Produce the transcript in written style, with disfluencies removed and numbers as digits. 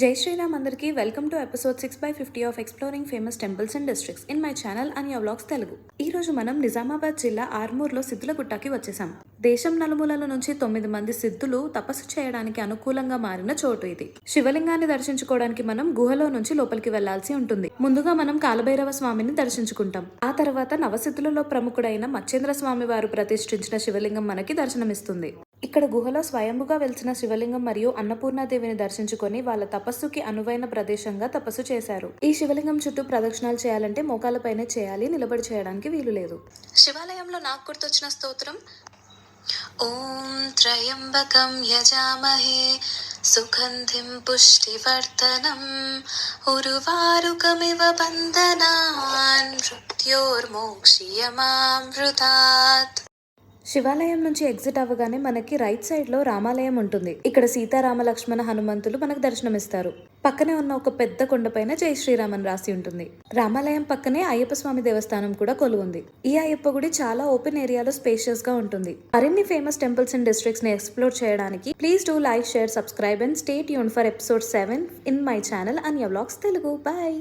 జై శ్రీరామ్ అందరికీ welcome to episode 6/50 of exploring famous temples and districts in my channel అన్య vlogs Telugu. ఈ రోజు మనం నిజామాబాద్ జిల్లా ఆర్మూర్లో సిద్ధులగుట్టకి వచ్చేసాం. దేశం నలుమూలల నుంచి 9 మంది సిద్ధులు తపస్సు చేయడానికి అనుకూలంగా మారిన చోటు ఇది. శివలింగాన్ని దర్శించుకోవడానికి మనం గుహలో నుంచి లోపలికి వెళ్లాల్సి ఉంటుంది. ముందుగా మనం కాలభైరవ స్వామిని దర్శించుకుంటాం. ఆ తర్వాత నవసిద్ధులలో ప్రముఖుడైన మచ్చేంద్ర స్వామి వారు ప్రతిష్ఠించిన శివలింగం మనకి దర్శనమిస్తుంది. ఇక్కడ గుహలో స్వయంభుగా వెలిసిన శివలింగం మరియు అన్నపూర్ణాదేవిని దర్శించుకొని వాళ్ళ తపస్సుకి అనువైన ప్రదేశంగా తపస్సు చేశారు. ఈ శివలింగం చుట్టూ ప్రదక్షిణాలు చేయాలంటే మోకాలపైనే చేయాలి, నిలబడి చేయడానికి వీలు లేదు. శివాలయంలో నాకు గుర్తొచ్చిన స్తోత్రం ఓం త్రయంబకం యజామహే సుగంధిం పుష్టివర్ధనం ఉర్వారుకమివ బంధనాన్ మృత్యోర్మోక్షియమామృతాత్. శివాలయం నుంచి ఎగ్జిట్ అవ్వగానే మనకి రైట్ సైడ్ లో రామాలయం ఉంటుంది. ఇక్కడ సీతారామ లక్ష్మణ హనుమంతులు మనకు దర్శనమిస్తారు. పక్కనే ఉన్న ఒక పెద్ద కొండపైన జై శ్రీరామ్ అని రాసి ఉంటుంది. రామాలయం పక్కనే అయ్యప్ప స్వామి దేవస్థానం కూడా కొలువుంది. ఈ అయ్యప్ప గుడి చాలా ఓపెన్ ఏరియాలో స్పేషియస్ గా ఉంటుంది. మరిన్ని ఫేమస్ టెంపుల్స్ అండ్ డిస్ట్రిక్ట్స్ ని ఎక్స్ప్లోర్ చేయడానికి please do like, share, subscribe and stay tuned for episode 7 in my channel అన్య వ్లాగ్స్ తెలుగు. బాయ్.